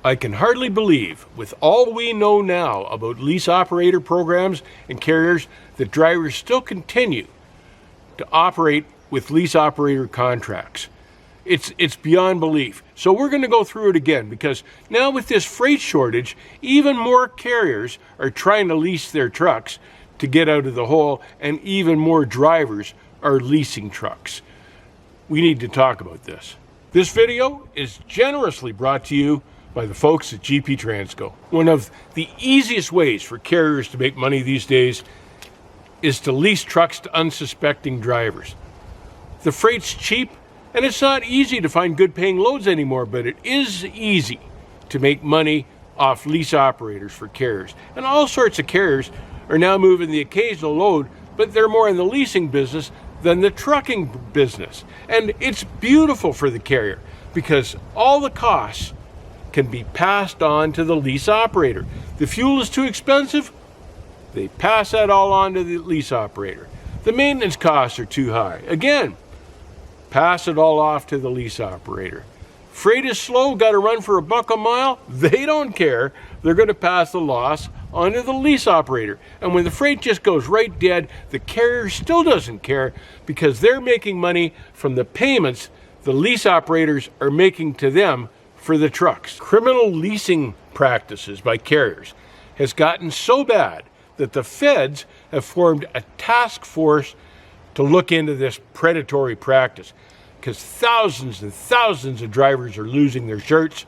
I can hardly believe, with all we know now about lease operator programs and carriers, that drivers still continue to operate with lease operator contracts. It's beyond belief. So we're going to go through it again, because now with this freight shortage, even more carriers are trying to lease their trucks to get out of the hole, and even more drivers are leasing trucks. We need to talk about this. This video is generously brought to you by the folks at GP Transco. One of the easiest ways for carriers to make money these days is to lease trucks to unsuspecting drivers. The freight's cheap, and it's not easy to find good paying loads anymore, but it is easy to make money off lease operators for carriers. And all sorts of carriers are now moving the occasional load, but they're more in the leasing business than the trucking business. And it's beautiful for the carrier, because all the costs can be passed on to the lease operator. The fuel is too expensive, they pass that all on to the lease operator. The maintenance costs are too high. Again, pass it all off to the lease operator. Freight is slow, got to run for $1 a mile. They don't care. They're going to pass the loss onto the lease operator. And when the freight just goes right dead, the carrier still doesn't care, because they're making money from the payments the lease operators are making to them for the trucks. Criminal leasing practices by carriers has gotten so bad that the feds have formed a task force to look into this predatory practice, because thousands and thousands of drivers are losing their shirts,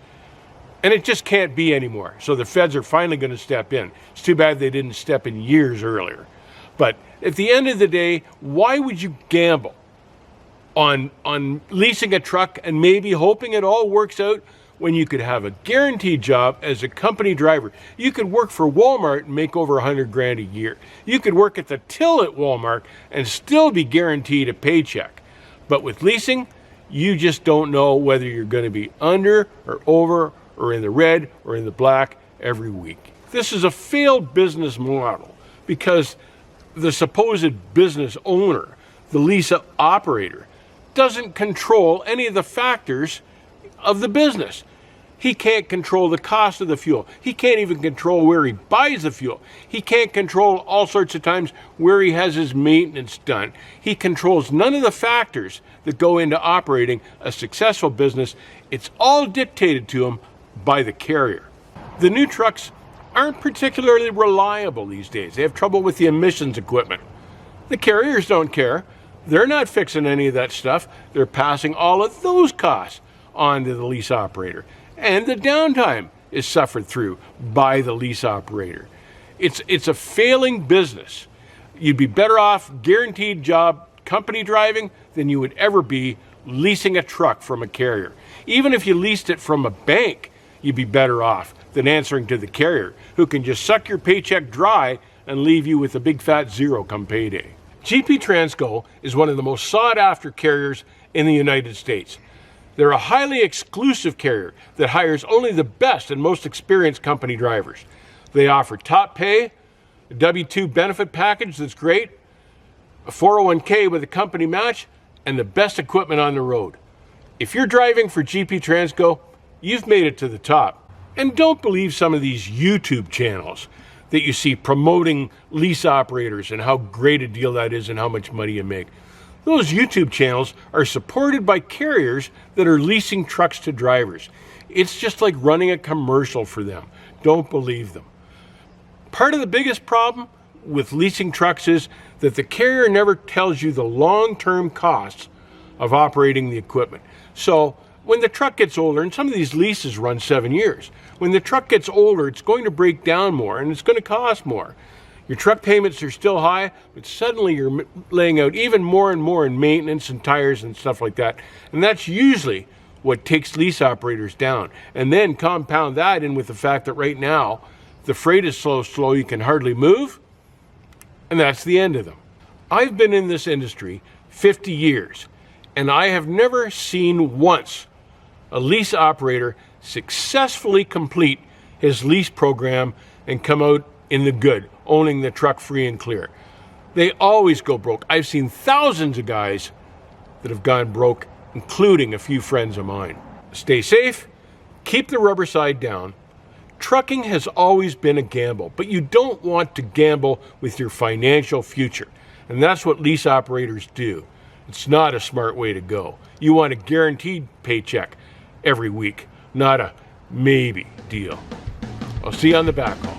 and it just can't be anymore. So the feds are finally going to step in. It's too bad they didn't step in years earlier. But at the end of the day, why would you gamble on leasing a truck and maybe hoping it all works out, when you could have a guaranteed job as a company driver? You could work for Walmart and make over $100,000 a year. You could work at the till at Walmart and still be guaranteed a paycheck. But with leasing, you just don't know whether you're going to be under or over or in the red or in the black every week. This is a failed business model, because the supposed business owner, the lease operator, doesn't control any of the factors of the business. He can't control the cost of the fuel. He can't even control where he buys the fuel. He can't control all sorts of times where he has his maintenance done. He controls none of the factors that go into operating a successful business. It's all dictated to him by the carrier. The new trucks aren't particularly reliable these days. They have trouble with the emissions equipment. The carriers don't care. They're not fixing any of that stuff. They're passing all of those costs on to the lease operator. And the downtime is suffered through by the lease operator. It's a failing business. You'd be better off guaranteed job company driving than you would ever be leasing a truck from a carrier. Even if you leased it from a bank, you'd be better off than answering to the carrier, who can just suck your paycheck dry and leave you with a big fat zero come payday. GP Transco is one of the most sought after carriers in the United States. They're a highly exclusive carrier that hires only the best and most experienced company drivers. They offer top pay, a W-2 benefit package that's great, a 401k with a company match, and the best equipment on the road. If you're driving for GP Transco, you've made it to the top. And don't believe some of these YouTube channels that you see promoting lease operators and how great a deal that is and how much money you make. Those YouTube channels are supported by carriers that are leasing trucks to drivers. It's just like running a commercial for them. Don't believe them. Part of the biggest problem with leasing trucks is that the carrier never tells you the long-term costs of operating the equipment. So when the truck gets older, and some of these leases run 7 years, when the truck gets older, it's going to break down more and it's going to cost more. Your truck payments are still high, but suddenly you're laying out even more and more in maintenance and tires and stuff like that. And that's usually what takes lease operators down. And then compound that in with the fact that right now, the freight is so slow you can hardly move, and that's the end of them. I've been in this industry 50 years, and I have never seen once a lease operator successfully complete his lease program and come out in the good, owning the truck free and clear. They always go broke. I've seen thousands of guys that have gone broke, including a few friends of mine. Stay safe, Keep the rubber side down. Trucking has always been a gamble, but you don't want to gamble with your financial future. And that's what lease operators do. It's not a smart way to go. You want a guaranteed paycheck every week, not a maybe deal. I'll see you on the back haul.